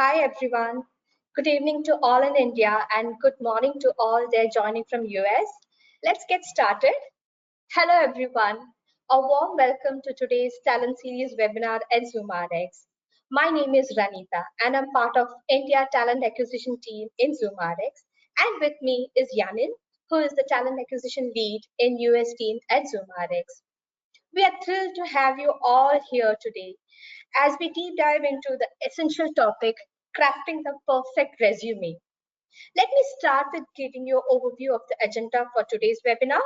Hi everyone. Good evening to all in India and good morning to all they're joining from US. Let's get started. Hello everyone. A warm welcome to today's Talent Series webinar at ZoomRx. My name is Ranita and I'm part of India Talent Acquisition team in ZoomRx. And with me is Yanin, who is the Talent Acquisition lead in US team at ZoomRx. We are thrilled to have you all here today as we deep dive into the essential topic, crafting the perfect resume. Let me start with giving you an overview of the agenda for today's webinar.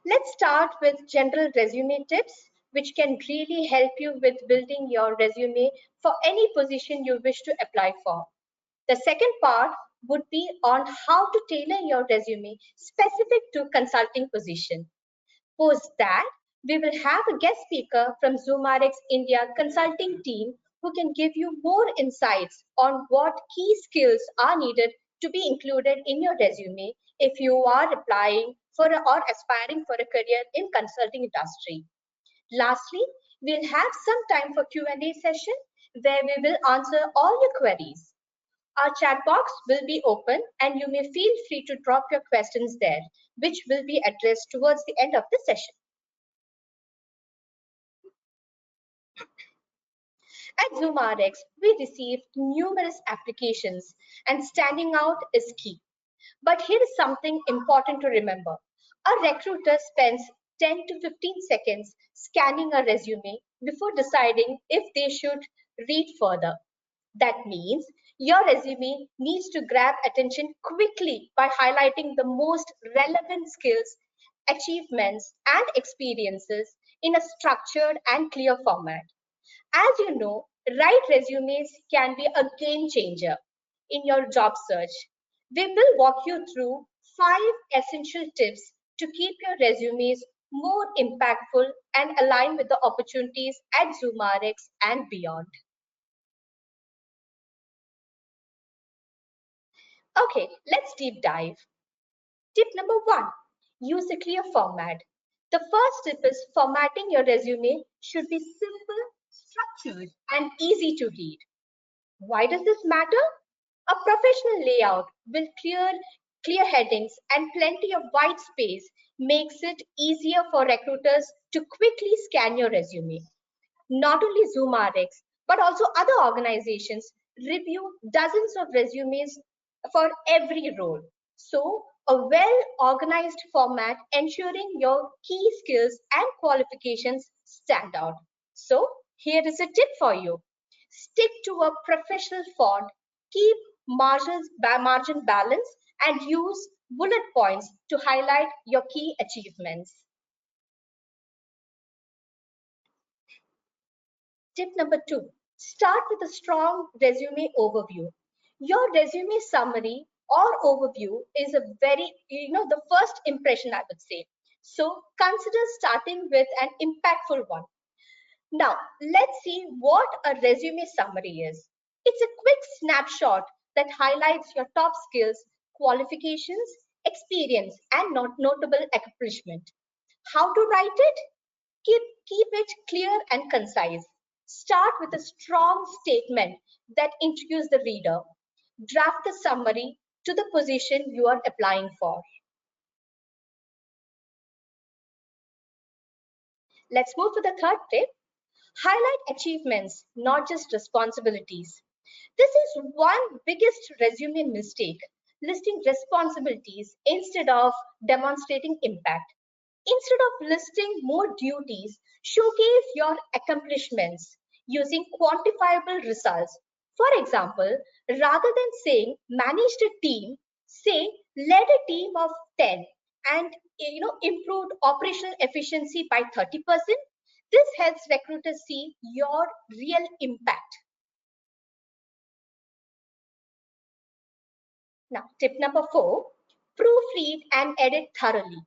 Let's start with general resume tips, which can really help you with building your resume for any position you wish to apply for. The second part would be on how to tailor your resume specific to consulting position. Post that, we will have a guest speaker from ZoomRx India consulting team who can give you more insights on what key skills are needed to be included in your resume if you are applying for or aspiring for a career in consulting industry. Lastly, we'll have some time for Q&A session where we will answer all your queries. Our chat box will be open and you may feel free to drop your questions there, which will be addressed towards the end of the session. At ZoomRx, we received numerous applications and standing out is key. But here is something important to remember. A recruiter spends 10 to 15 seconds scanning a resume before deciding if they should read further. That means your resume needs to grab attention quickly by highlighting the most relevant skills, achievements, and experiences in a structured and clear format. As you know, right resumes can be a game changer in your job search. We will walk you through 5 essential tips to keep your resumes more impactful and align with the opportunities at ZoomRx and beyond. Okay, let's deep dive. Tip number 1, use a clear format. The first tip is formatting your resume should be simple, structured, and easy to read. Why does this matter? A professional layout with clear headings and plenty of white space makes it easier for recruiters to quickly scan your resume. Not only ZoomRx, but also other organizations review dozens of resumes for every role. So, a well-organized format ensuring your key skills and qualifications stand out. So, here is a tip for you. Stick to a professional font, keep margin balance, and use bullet points to highlight your key achievements. Tip number 2, start with a strong resume overview. Your resume summary or overview is a very, the first impression, I would say. So consider starting with an impactful one. Now, let's see what a resume summary is. It's a quick snapshot that highlights your top skills, qualifications, experience, and notable accomplishment. How to write it? Keep it clear and concise. Start with a strong statement that introduces the reader. Draft the summary to the position you are applying for. Let's move to the third tip. Highlight achievements, not just responsibilities. This is one biggest resume mistake, listing responsibilities instead of demonstrating impact. Instead of listing more duties, showcase your accomplishments using quantifiable results. For example, rather than saying managed a team, say led a team of 10 and improved operational efficiency by 30%. This helps recruiters see your real impact. Now, tip number 4, proofread and edit thoroughly.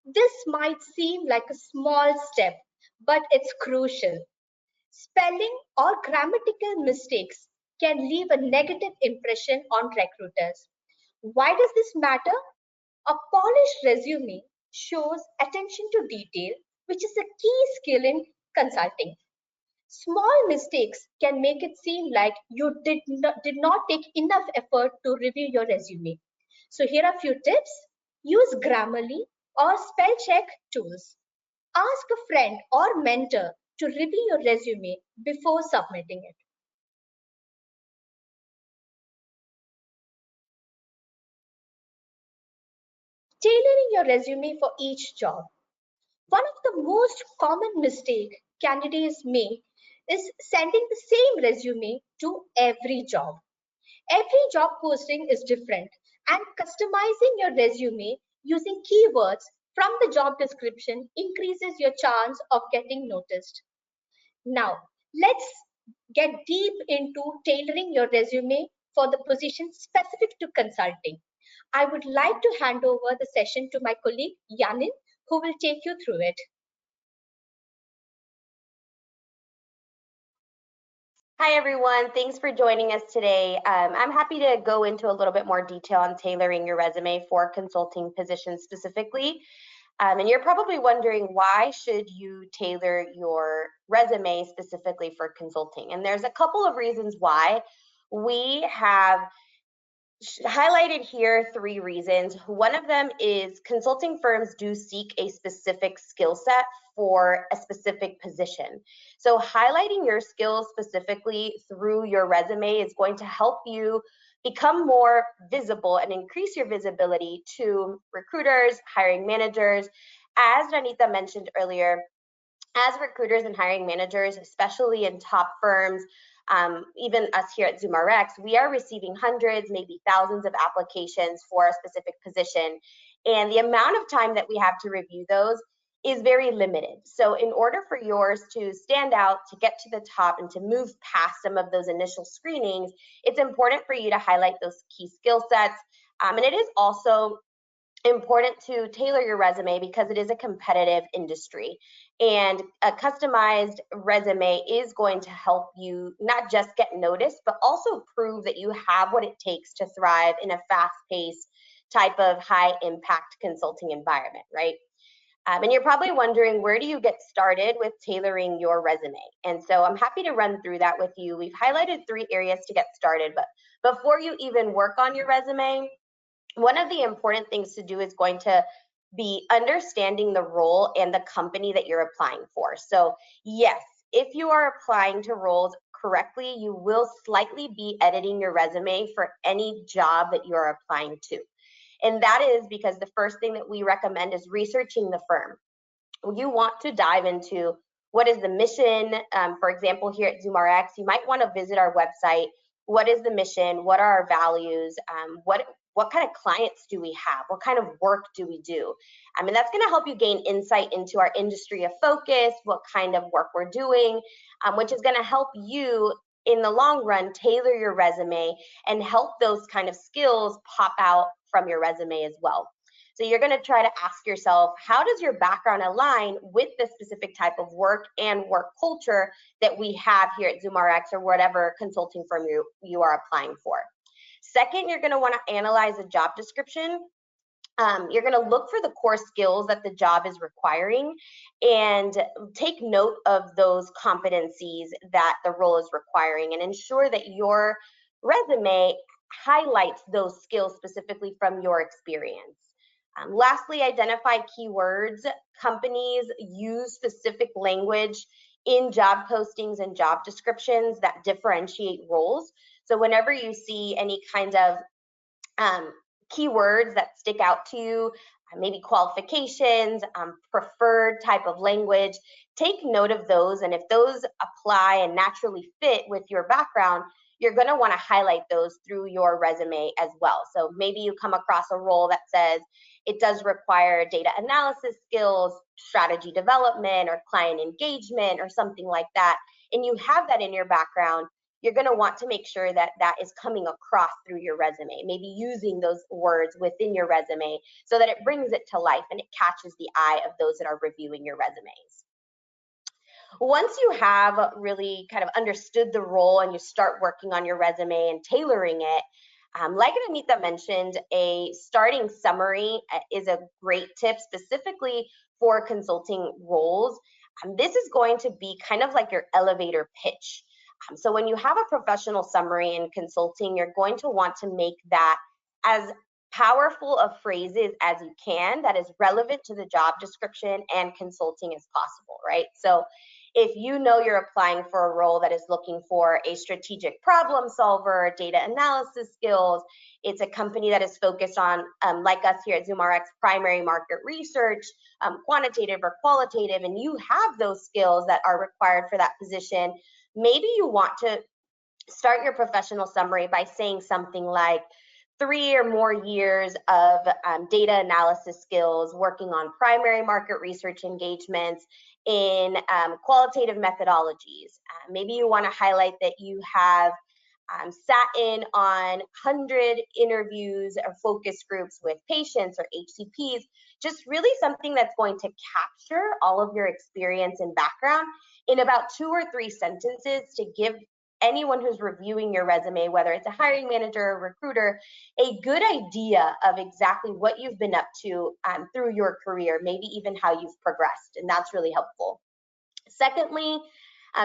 This might seem like a small step, but it's crucial. Spelling or grammatical mistakes can leave a negative impression on recruiters. Why does this matter? A polished resume shows attention to detail, which is a key skill in consulting. Small mistakes can make it seem like you did not take enough effort to review your resume. So here are a few tips. Use Grammarly or spell check tools. Ask a friend or mentor to review your resume before submitting it. Tailoring your resume for each job. One of the most common mistakes candidates make is sending the same resume to every job. Every job posting is different, and customizing your resume using keywords from the job description increases your chance of getting noticed. Now, let's get deep into tailoring your resume for the position specific to consulting. I would like to hand over the session to my colleague Yanin, who will take you through it. Hi, everyone. Thanks for joining us today. I'm happy to go into a little bit more detail on tailoring your resume for consulting positions specifically. And you're probably wondering, why should you tailor your resume specifically for consulting? And there's a couple of reasons why. We have highlighted here 3 reasons. One of them is consulting firms do seek a specific skill set for a specific position. So highlighting your skills specifically through your resume is going to help you become more visible and increase your visibility to recruiters, hiring managers. As Janita mentioned earlier, as recruiters and hiring managers, especially in top firms, even us here at ZoomRx, we are receiving hundreds, maybe thousands of applications for a specific position. And the amount of time that we have to review those is very limited. So in order for yours to stand out, to get to the top, and to move past some of those initial screenings, it's important for you to highlight those key skill sets. And it is also important to tailor your resume because it is a competitive industry, and a customized resume is going to help you not just get noticed, but also prove that you have what it takes to thrive in a fast-paced type of high impact consulting environment, right? And you're probably wondering, where do you get started with tailoring your resume? And so I'm happy to run through that with you. We've highlighted 3 areas to get started, but before you even work on your resume, one of the important things to do is going to be understanding the role and the company that you're applying for. So yes, if you are applying to roles correctly, you will slightly be editing your resume for any job that you're applying to. And that is because the first thing that we recommend is researching the firm. You want to dive into what is the mission. For example, here at ZoomRx, you might want to visit our website. What is the mission? What are our values? What kind of clients do we have? What kind of work do we do? I mean, that's going to help you gain insight into our industry of focus, what kind of work we're doing, which is going to help you in the long run tailor your resume and help those kind of skills pop out from your resume as well. So you're going to try to ask yourself, how does your background align with the specific type of work and work culture that we have here at ZoomRx or whatever consulting firm you are applying for? Second, you're going to want to analyze the job description. You're going to look for the core skills that the job is requiring and take note of those competencies that the role is requiring, and ensure that your resume highlights those skills specifically from your experience. Lastly, identify keywords. Companies use specific language in job postings and job descriptions that differentiate roles. So whenever you see any kind of keywords that stick out to you, maybe qualifications, preferred type of language, take note of those. And if those apply and naturally fit with your background, you're going to want to highlight those through your resume as well. So maybe you come across a role that says it does require data analysis skills, strategy development, or client engagement, or something like that, and you have that in your background, you're going to want to make sure that that is coming across through your resume, maybe using those words within your resume so that it brings it to life and it catches the eye of those that are reviewing your resumes. Once you have really kind of understood the role and you start working on your resume and tailoring it, like Anita mentioned, a starting summary is a great tip specifically for consulting roles. This is going to be kind of like your elevator pitch. So when you have a professional summary in consulting, you're going to want to make that as powerful of phrases as you can that is relevant to the job description and consulting as possible, right? So if you know you're applying for a role that is looking for a strategic problem solver, data analysis skills, it's a company that is focused on, like us here at ZoomRx, primary market research, quantitative or qualitative, and you have those skills that are required for that position, maybe you want to start your professional summary by saying something like 3 or more years of data analysis skills, working on primary market research engagements in qualitative methodologies. Maybe you want to highlight that you have sat in on 100 interviews or focus groups with patients or HCPs, just really something that's going to capture all of your experience and background in about 2 or 3 sentences to give anyone who's reviewing your resume, whether it's a hiring manager or recruiter, a good idea of exactly what you've been up to through your career, maybe even how you've progressed, and that's really helpful. Secondly,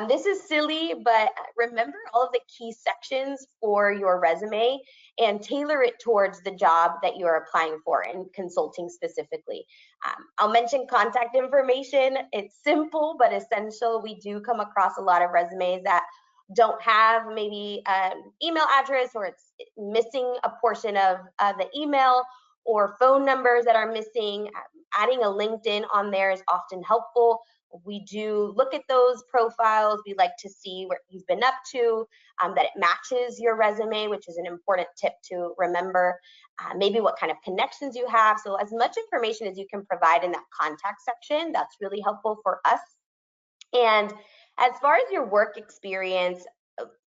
this is silly, but remember all of the key sections for your resume and tailor it towards the job that you're applying for in consulting specifically. I'll mention contact information. It's simple but essential. We do come across a lot of resumes that don't have maybe email address, or it's missing a portion of the email, or phone numbers that are missing. Adding a LinkedIn on there is often helpful. We do look at those profiles. We like to see what you've been up to, that it matches your resume, which is an important tip to remember. Maybe what kind of connections you have. So as much information as you can provide in that contact section, that's really helpful for us. And as far as your work experience,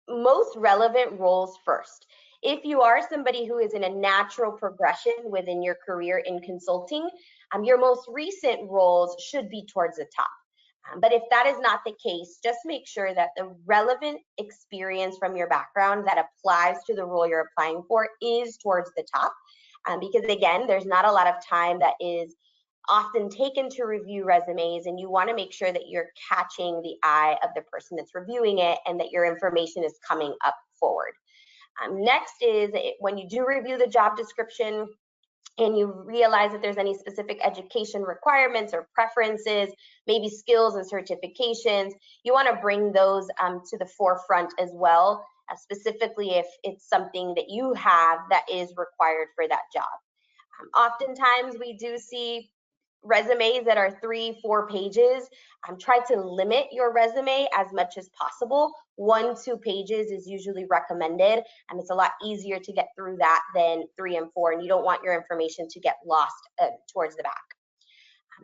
most relevant roles first. If you are somebody who is in a natural progression within your career in consulting, your most recent roles should be towards the top. But if that is not the case, just make sure that the relevant experience from your background that applies to the role you're applying for is towards the top. Because again, there's not a lot of time that is often taken to review resumes, and you want to make sure that you're catching the eye of the person that's reviewing it and that your information is coming up forward. Next is when you do review the job description and you realize that there's any specific education requirements or preferences, maybe skills and certifications, you want to bring those to the forefront as well, specifically if it's something that you have that is required for that job. Oftentimes we do see resumes that are 3-4 pages. Try to limit your resume as much as possible. 1-2 pages is usually recommended, and it's a lot easier to get through that than 3 and 4, and you don't want your information to get lost towards the back.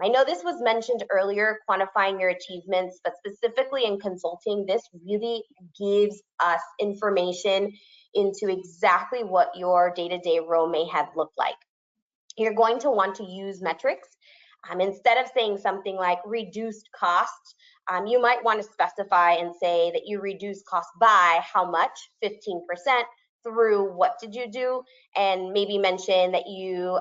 I know this was mentioned earlier, quantifying your achievements, but specifically in consulting, this really gives us information into exactly what your day-to-day role may have looked like. You're going to want to use metrics. Instead of saying something like reduced costs, you might want to specify and say that you reduce cost by how much, 15%, through what did you do, and maybe mention that you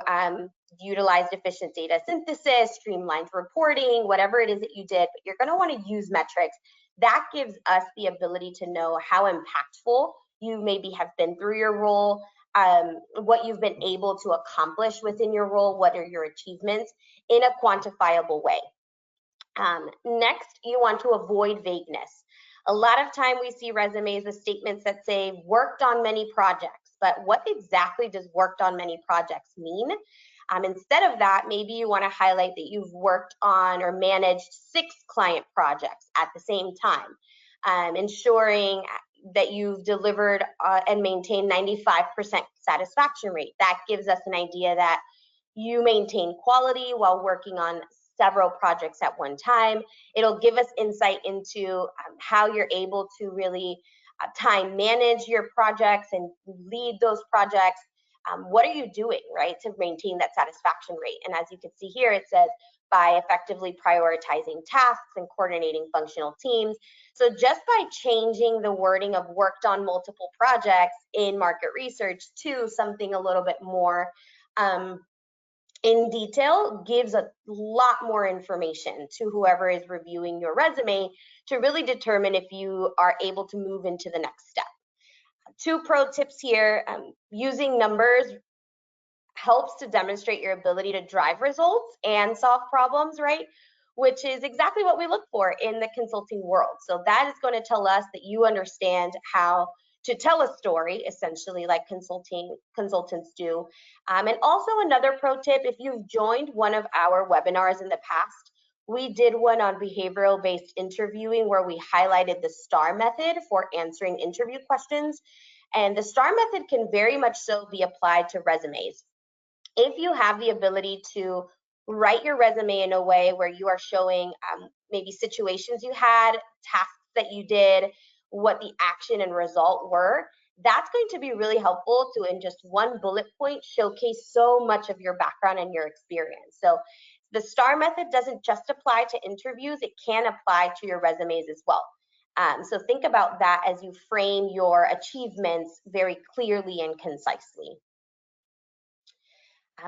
utilized efficient data synthesis, streamlined reporting, whatever it is that you did, but you're going to want to use metrics. That gives us the ability to know how impactful you maybe have been through your role, what you've been able to accomplish within your role, what are your achievements in a quantifiable way. Next, you want to avoid vagueness. A lot of time we see resumes with statements that say worked on many projects, but what exactly does worked on many projects mean? Instead of that, maybe you want to highlight that you've worked on or managed 6 client projects at the same time, ensuring that you've delivered and maintained 95% satisfaction rate. That gives us an idea that you maintain quality while working on several projects at one time. It'll give us insight into how you're able to really time manage your projects and lead those projects. What are you doing, right, to maintain that satisfaction rate? And as you can see here, it says by effectively prioritizing tasks and coordinating functional teams. So just by changing the wording of worked on multiple projects in market research to something a little bit more in detail gives a lot more information to whoever is reviewing your resume to really determine if you are able to move into the next step. 2 pro tips here. Using numbers helps to demonstrate your ability to drive results and solve problems, right? Which is exactly what we look for in the consulting world. So that is going to tell us that you understand how to tell a story, essentially, like consultants do. And also another pro tip, if you've joined one of our webinars in the past, we did one on behavioral-based interviewing where we highlighted the STAR method for answering interview questions. And the STAR method can very much so be applied to resumes. If you have the ability to write your resume in a way where you are showing maybe situations you had, tasks that you did, what the action and result were, that's going to be really helpful to, in just one bullet point, showcase so much of your background and your experience. So the STAR method doesn't just apply to interviews, it can apply to your resumes as well. So think about that as you frame your achievements very clearly and concisely.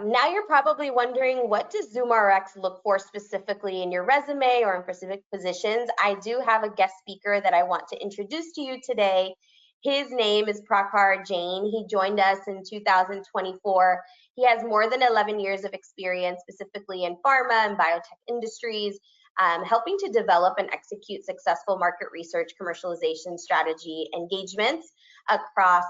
Now you're probably wondering, what does ZoomRx look for specifically in your resume or in specific positions? I do have a guest speaker that I want to introduce to you today. His name is Prakhar Jain. He joined us in 2024. He has more than 11 years of experience, specifically in pharma and biotech industries, helping to develop and execute successful market research, commercialization strategy engagements across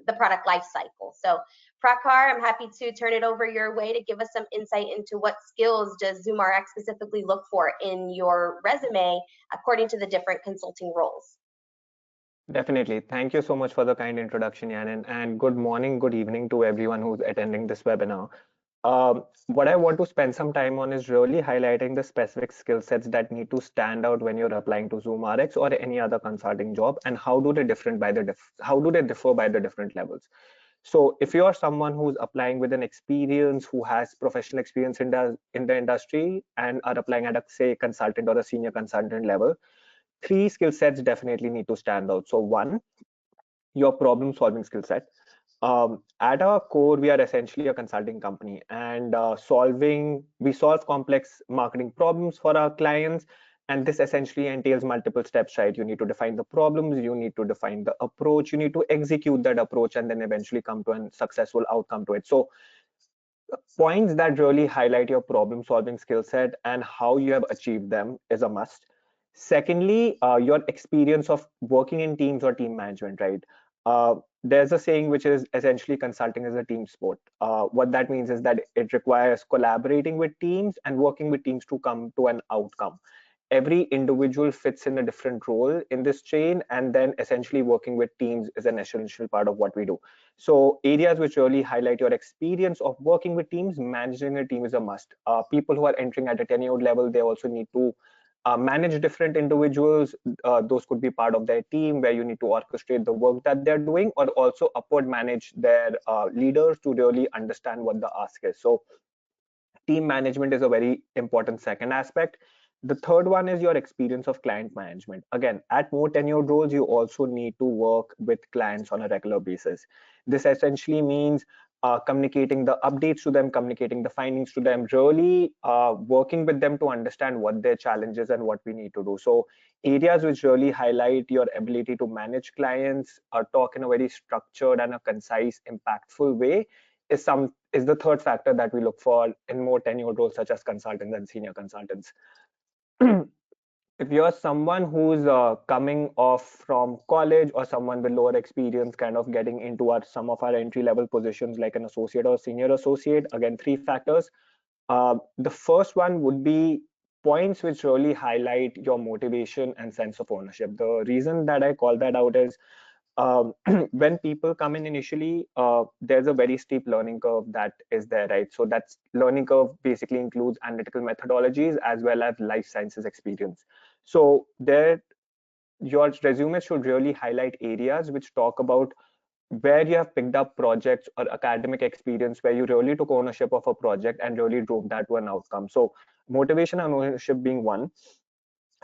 the product lifecycle. So Prakhar, I'm happy to turn it over your way to give us some insight into what skills does ZoomRx specifically look for in your resume according to the different consulting roles. Definitely. Thank you so much for the kind introduction, Yanin, and good morning, good evening to everyone who's attending this webinar. What I want to spend some time on is really highlighting the specific skill sets that need to stand out when you're applying to ZoomRx or any other consulting job, and how do they differ by the different levels. So if you are someone who's applying with an experience, who has professional experience in the industry and are applying at a, say, consultant or a senior consultant level, 3 skill sets definitely need to stand out. So 1, your problem solving skill set. At our core, we are essentially a consulting company, and we solve complex marketing problems for our clients. And this essentially entails multiple steps, right? You need to define the problems, you need to define the approach, you need to execute that approach, and then eventually come to a successful outcome to it. So points that really highlight your problem solving skill set and how you have achieved them is a must. Secondly, your experience of working in teams or team management, right? There's a saying which is essentially consulting is a team sport. What that means is that it requires collaborating with teams and working with teams to come to an outcome. Every individual fits in a different role in this chain, and then essentially working with teams is an essential part of what we do. So areas which really highlight your experience of working with teams, managing a team is a must. People who are entering at a tenured level, they also need to manage different individuals. Those could be part of their team where you need to orchestrate the work that they're doing, or also upward manage their leaders to really understand what the ask is. So team management is a very important second aspect. The third one is your experience of client management. Again, at more tenured roles, you also need to work with clients on a regular basis. This essentially means communicating the updates to them, communicating the findings to them, really working with them to understand what their challenges and what we need to do. So areas which really highlight your ability to manage clients, talk in a very structured and a concise, impactful way is the third factor that we look for in more tenured roles such as consultants and senior consultants. If you're someone who's coming off from college or someone with lower experience, kind of getting into some of our entry level positions like an associate or senior associate, again, 3 factors. The first one would be points which really highlight your motivation and sense of ownership. The reason that I call that out is when people come in initially, there's a very steep learning curve that is there, right? So that's learning curve basically includes analytical methodologies as well as life sciences experience. So your resume should really highlight areas which talk about where you have picked up projects or academic experience where you really took ownership of a project and really drove that to an outcome. So motivation and ownership being one.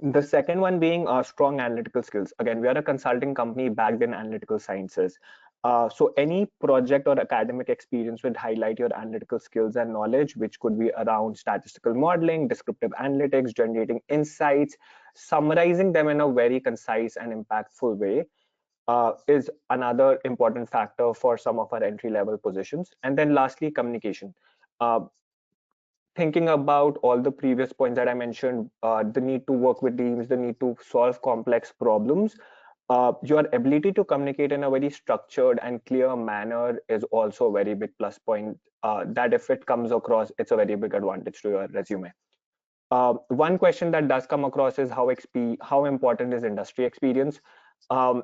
The second one being strong analytical skills. Again, we are a consulting company backed in analytical sciences. So any project or academic experience would highlight your analytical skills and knowledge, which could be around statistical modeling, descriptive analytics, generating insights, summarizing them in a very concise and impactful way. Is another important factor for some of our entry level positions. And then lastly, communication. Uh, Thinking about all the previous points that I mentioned, the need to work with teams, the need to solve complex problems, your ability to communicate in a very structured and clear manner is also a very big plus point. That if it comes across, it's a very big advantage to your resume. One question that does come across is how important is industry experience? Um,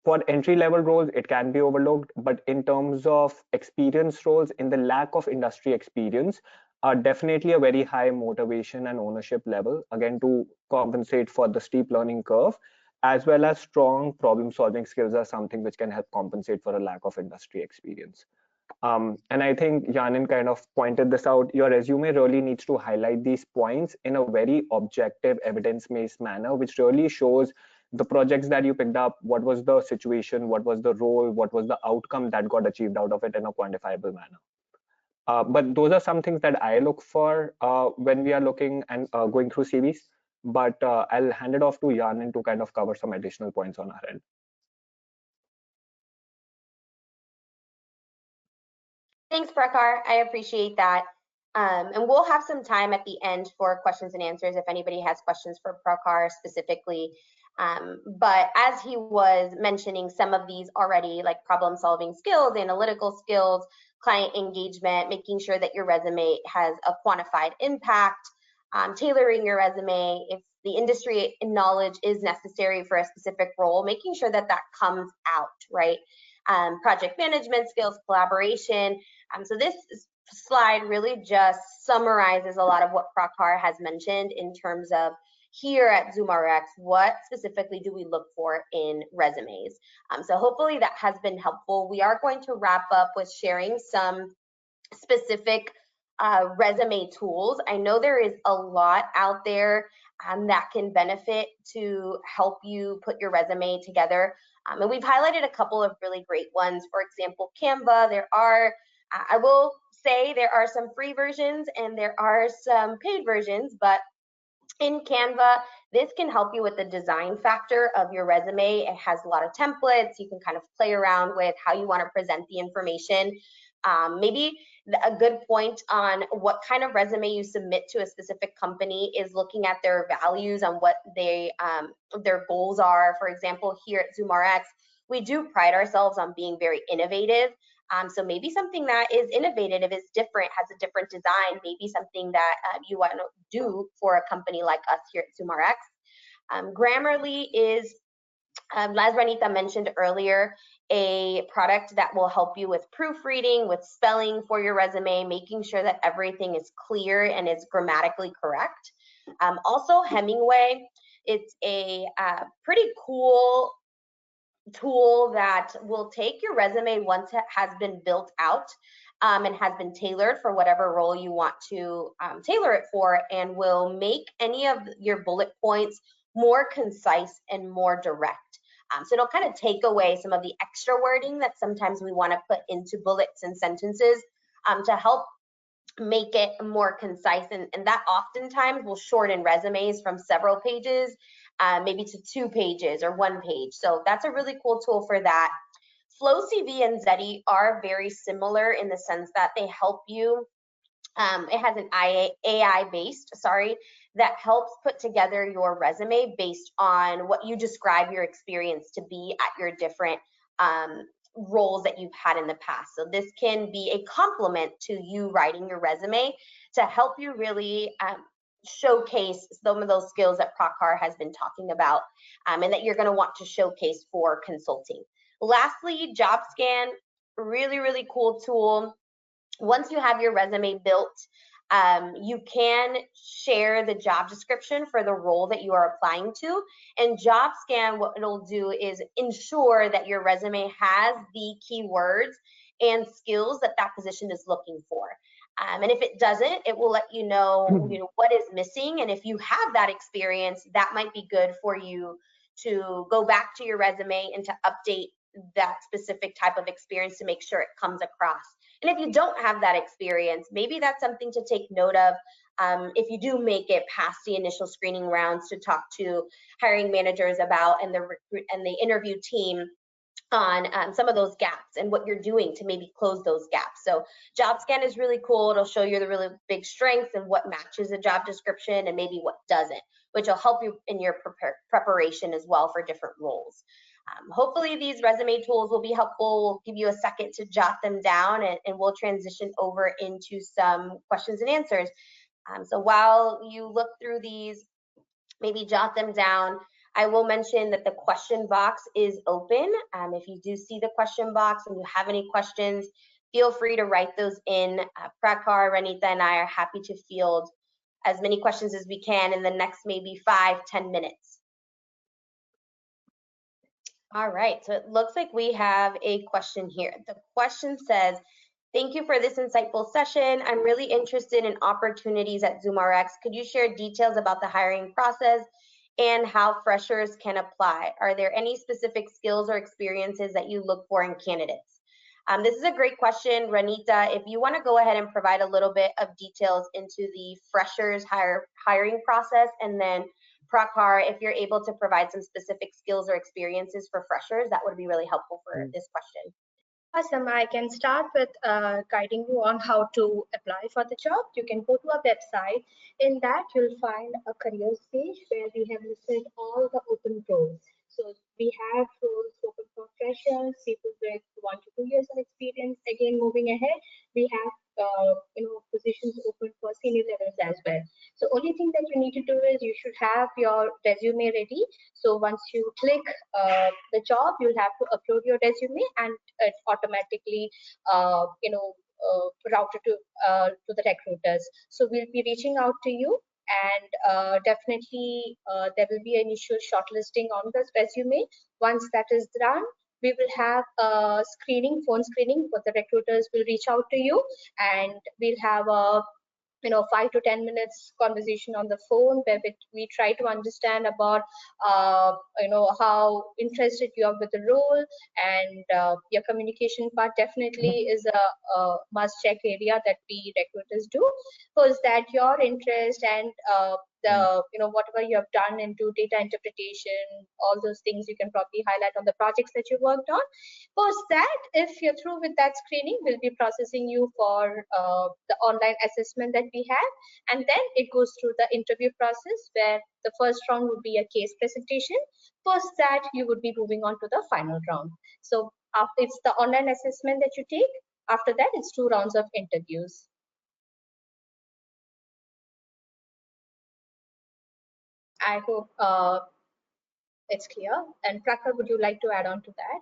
for entry level roles, it can be overlooked, but in terms of experience roles, in the lack of industry experience, are definitely a very high motivation and ownership level, again, to compensate for the steep learning curve, as well as strong problem solving skills are something which can help compensate for a lack of industry experience. And I think Yanin kind of pointed this out. Your resume really needs to highlight these points in a very objective, evidence-based manner, which really shows the projects that you picked up, what was the situation, what was the role, what was the outcome that got achieved out of it in a quantifiable manner. But those are some things that I look for when we are looking and going through CVs. But I'll hand it off to Yanin to kind of cover some additional points on our end. Thanks, Prakhar. I appreciate that. And we'll have some time at the end for questions and answers if anybody has questions for Prakhar specifically. But as he was mentioning some of these already, like problem solving skills, analytical skills, client engagement, making sure that your resume has a quantified impact, tailoring your resume, if the industry knowledge is necessary for a specific role, making sure that that comes out, right? Project management skills, collaboration. So this slide really just summarizes a lot of what Prakhar has mentioned in terms of here at ZoomRx, what specifically do we look for in resumes? So hopefully that has been helpful. We are going to wrap up with sharing some specific resume tools. I know there is a lot out there that can benefit to help you put your resume together. And we've highlighted a couple of really great ones. For example, Canva. There are, I will say there are some free versions and there are some paid versions, but in Canva, this can help you with the design factor of your resume. It has a lot of templates. You can kind of play around with how you want to present the information. Maybe a good point on what kind of resume you submit to a specific company is looking at their values and what their goals are. For example, here at ZoomRx, we do pride ourselves on being very innovative. So maybe something that is innovative, is different, has a different design, maybe something that you want to do for a company like us here at ZoomRx. Grammarly is, as Ranita mentioned earlier, a product that will help you with proofreading, with spelling for your resume, making sure that everything is clear and is grammatically correct. Also, Hemingway, it's a pretty cool tool that will take your resume once it has been built out and has been tailored for whatever role you want to tailor it for, and will make any of your bullet points more concise and more direct. So it'll kind of take away some of the extra wording that sometimes we want to put into bullets and sentences to help make it more concise, and that oftentimes will shorten resumes from several pages maybe to 2 pages or 1 page. So that's a really cool tool for that. FlowCV and Zeti are very similar in the sense that they help you. It has an AI based, that helps put together your resume based on what you describe your experience to be at your different roles that you've had in the past. So this can be a complement to you writing your resume to help you really showcase some of those skills that Prakhar has been talking about and that you're going to want to showcase for consulting. Lastly, JobScan, really, really cool tool. Once you have your resume built, you can share the job description for the role that you are applying to. And JobScan, what it'll do is ensure that your resume has the keywords and skills that that position is looking for. And if it doesn't, it will let you know, what is missing. And if you have that experience, that might be good for you to go back to your resume and to update that specific type of experience to make sure it comes across. And if you don't have that experience, maybe that's something to take note of if you do make it past the initial screening rounds to talk to hiring managers about and the interview team on some of those gaps and what you're doing to maybe close those gaps. So job scan is really cool. It'll show you the really big strengths and what matches a job description and maybe what doesn't, which will help you in your preparation as well for different roles. Hopefully these resume tools will be helpful. We'll give you a second to jot them down, and we'll transition over into some questions and answers. So while you look through these, maybe jot them down. I will mention that the question box is open. If you do see the question box and you have any questions, feel free to write those in. Prakar, Ranita, and I are happy to field as many questions as we can in the next maybe 5-10 minutes. All right, so it looks like we have a question here. The question says, thank you for this insightful session. I'm really interested in opportunities at ZoomRx. Could you share details about the hiring process and how freshers can apply? Are there any specific skills or experiences that you look for in candidates? This is a great question, Ranita. If you want to go ahead and provide a little bit of details into the freshers hiring process, and then Prakar, if you're able to provide some specific skills or experiences for freshers, that would be really helpful for this question. Awesome. I can start with guiding you on how to apply for the job. You can go to our website. In that, you'll find a careers page where we have listed all the open roles. So we have roles open for freshers, people with 1 to 2 years of experience. Again, moving ahead, we have positions open for senior levels as well. So only thing that you need to do is you should have your resume ready. So once you click the job, you'll have to upload your resume, and it automatically routed to the recruiters. So we'll be reaching out to you, and definitely there will be initial shortlisting on this resume. Once that is done, we will have a phone screening, but the recruiters will reach out to you, and we'll have a 5 to 10 minutes conversation on the phone where we try to understand about how interested you are with the role, and your communication part definitely is a must check area that we recruiters do, because that your interest and whatever you have done into data interpretation, all those things you can probably highlight on the projects that you worked on. Post that, if you're through with that screening, we'll be processing you for the online assessment that we have, and then it goes through the interview process where the first round would be a case presentation. Post that, you would be moving on to the final round. So after it's the online assessment that you take. After that, it's 2 rounds of interviews. I hope it's clear. And Prakar, would you like to add on to that?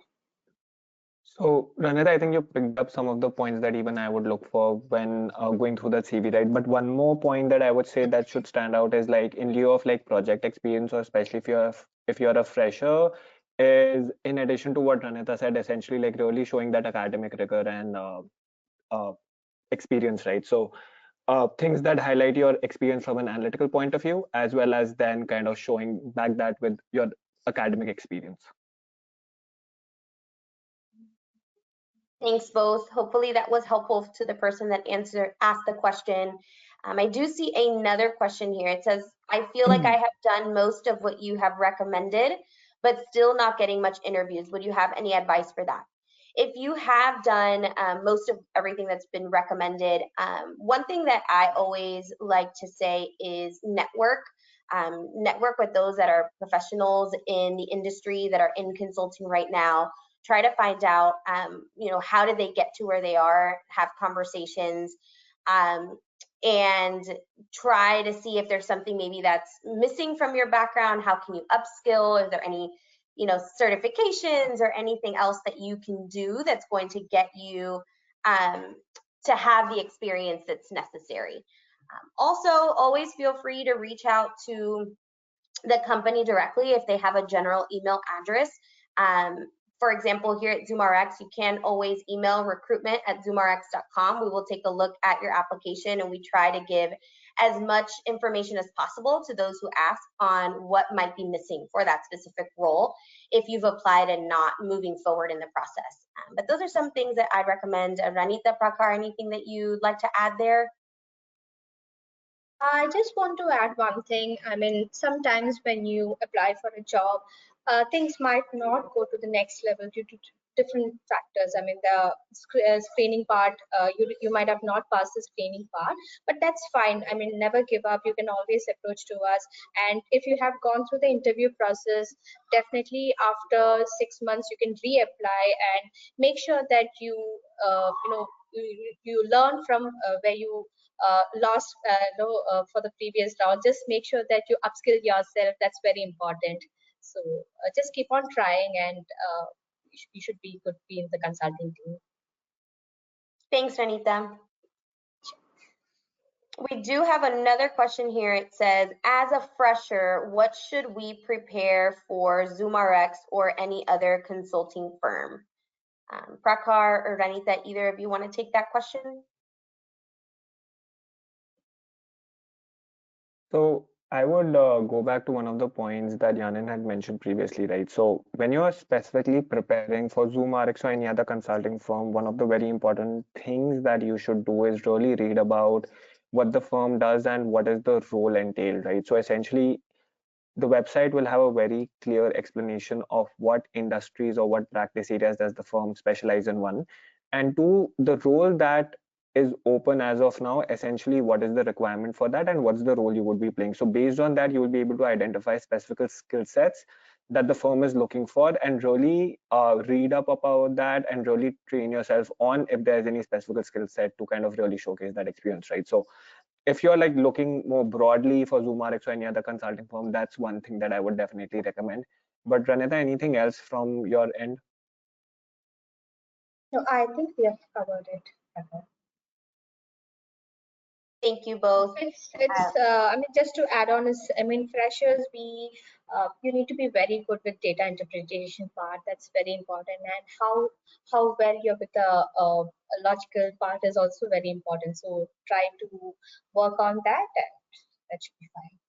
So, Ranit, I think you picked up some of the points that even I would look for when going through that CV, right? But one more point that I would say that should stand out is like in lieu of like project experience, or especially if you're a fresher, is in addition to what Ranita said, essentially like really showing that academic rigor and experience, right? So things that highlight your experience from an analytical point of view, as well as then kind of showing back that with your academic experience. Thanks both. Hopefully that was helpful to the person that asked the question. I do see another question here. It says, I feel like I have done most of what you have recommended, but still not getting much interviews. Would you have any advice for that? If you have done most of everything that's been recommended, one thing that I always like to say is network. Network with those that are professionals in the industry that are in consulting right now. Try to find out, how did they get to where they are, have conversations, and try to see if there's something maybe that's missing from your background. How can you upskill? Is there any, certifications or anything else that you can do that's going to get you to have the experience that's necessary? Also, always feel free to reach out to the company directly if they have a general email address. For example, here at ZoomRx, you can always email recruitment@zoomrx.com. We will take a look at your application, and we try to give as much information as possible to those who ask on what might be missing for that specific role if you've applied and not moving forward in the process. But those are some things that I'd recommend. Ranita, Prakar, anything that you'd like to add there? I just want to add one thing. I mean, sometimes when you apply for a job, things might not go to the next level due to different factors. I mean, the screening part, you might have not passed the screening part, but that's fine. I mean, never give up. You can always approach to us. And if you have gone through the interview process, definitely after 6 months, you can reapply and make sure that you learn from where you lost for the previous round. Just make sure that you upskill yourself. That's very important. So just keep on trying, and you should be could be in the consulting team. Thanks, Ranita. We do have another question here. It says, as a fresher, what should we prepare for ZoomRx or any other consulting firm? Prakar or Ranita, either of you want to take that question? So I would go back to one of the points that Yanin had mentioned previously, right? So when you are specifically preparing for ZoomRx or any other consulting firm, one of the very important things that you should do is really read about what the firm does and what is the role entailed, right? So essentially, the website will have a very clear explanation of what industries or what practice areas does the firm specialize in, one, and two, the role that is open as of now, essentially what is the requirement for that and what's the role you would be playing. So based on that, you will be able to identify specific skill sets that the firm is looking for and really read up about that and really train yourself on if there's any specific skill set to kind of really showcase that experience, right? So if you're like looking more broadly for ZoomRx or any other consulting firm, that's one thing that I would definitely recommend. But Ranita, anything else from your end? No, I think we have covered it. Thank you both. I mean, just to add on is, I mean, freshers, you need to be very good with data interpretation part. That's very important, and how well you're with the logical part is also very important. So try to work on that, and that should be fine.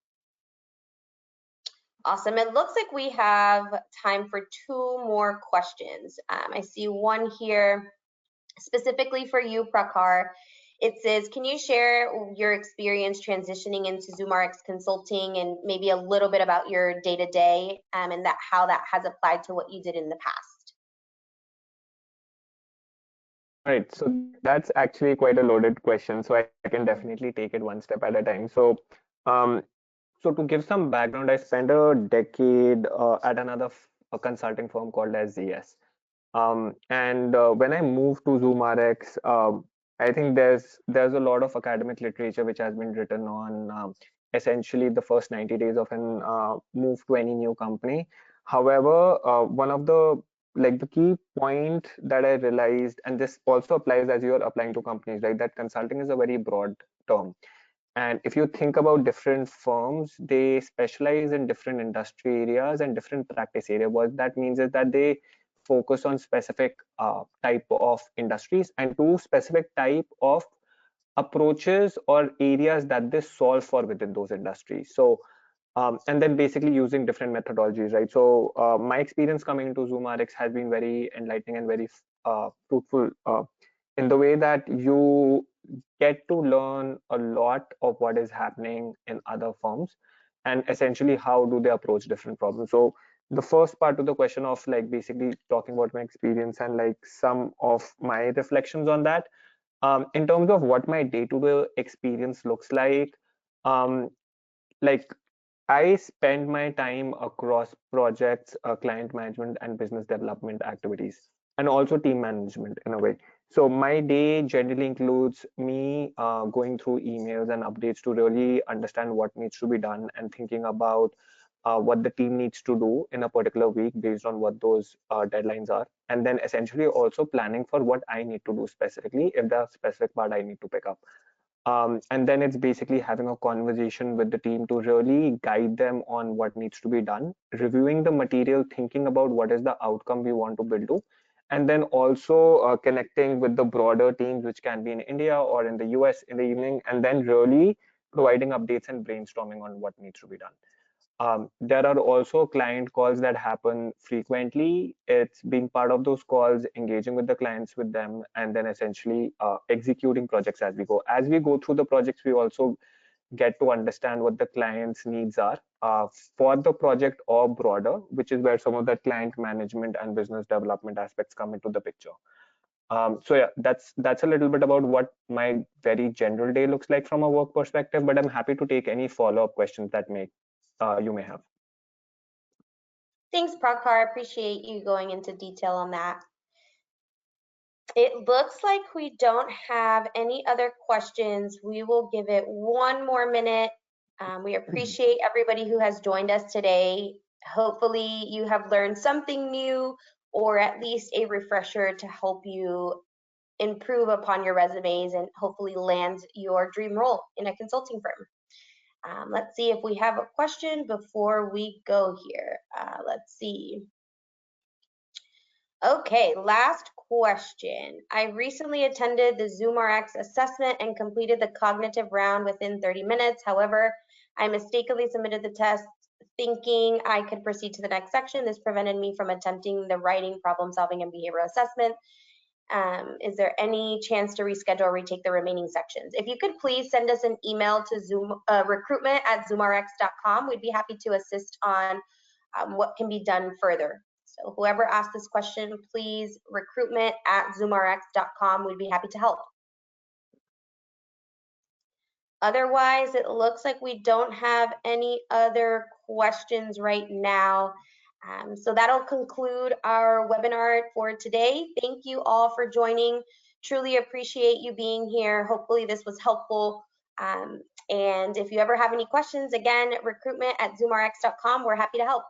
Awesome. It looks like we have time for two more questions. I see one here specifically for you, Prakar. It says, can you share your experience transitioning into ZoomRx Consulting and maybe a little bit about your day-to-day and how that has applied to what you did in the past? Right, so that's actually quite a loaded question. So I can definitely take it one step at a time. So to give some background, I spent a decade at another a consulting firm called as ZS. And when I moved to ZoomRx, I think there's a lot of academic literature which has been written on essentially the first 90 days of an move to any new company. However, one of the key point that I realized, and this also applies as you're applying to companies, right? That consulting is a very broad term. And if you think about different firms, they specialize in different industry areas and different practice area. What that means is that they focus on specific type of industries and two specific type of approaches or areas that they solve for within those industries. So and then basically using different methodologies, right? So my experience coming into ZoomRx has been very enlightening and very fruitful in the way that you get to learn a lot of what is happening in other firms and essentially how do they approach different problems. So the first part of the question of like basically talking about my experience and like some of my reflections on that, in terms of what my day-to-day experience looks um, like I spend my time across projects, client management, and business development activities, and also team management in a way. So my day generally includes me going through emails and updates to really understand what needs to be done and thinking about what the team needs to do in a particular week based on what those deadlines are. And then essentially also planning for what I need to do specifically if there's a specific part I need to pick up. And then it's basically having a conversation with the team to really guide them on what needs to be done, reviewing the material, thinking about what is the outcome we want to build to, and then also connecting with the broader teams, which can be in India or in the US in the evening, and then really providing updates and brainstorming on what needs to be done. There are also client calls that happen frequently. It's being part of those calls, engaging with the clients with them, and then essentially executing projects as we go. As we go through the projects, we also get to understand what the client's needs are for the project or broader, which is where some of the client management and business development aspects come into the picture. So yeah, that's a little bit about what my very general day looks like from a work perspective, but I'm happy to take any follow-up questions that you may have. Thanks, Prakhar. Appreciate you going into detail on that. It looks like we don't have any other questions. We will give it one more minute. We appreciate everybody who has joined us today. Hopefully you have learned something new or at least a refresher to help you improve upon your resumes and hopefully land your dream role in a consulting firm. Let's see if we have a question before we go here. Let's see. Okay, last question. I recently attended the ZoomRx assessment and completed the cognitive round within 30 minutes. However, I mistakenly submitted the test thinking I could proceed to the next section. This prevented me from attempting the writing, problem solving, and behavioral assessment. Is there any chance to reschedule or retake the remaining sections? If you could please send us an email to recruitment@zoomrx.com. We'd be happy to assist on what can be done further. So whoever asked this question, please recruitment@zoomrx.com. We'd be happy to help. Otherwise, it looks like we don't have any other questions right now. So that'll conclude our webinar for today. Thank you all for joining. Truly appreciate you being here. Hopefully this was helpful. And if you ever have any questions, again, recruitment@zoomrx.com. We're happy to help.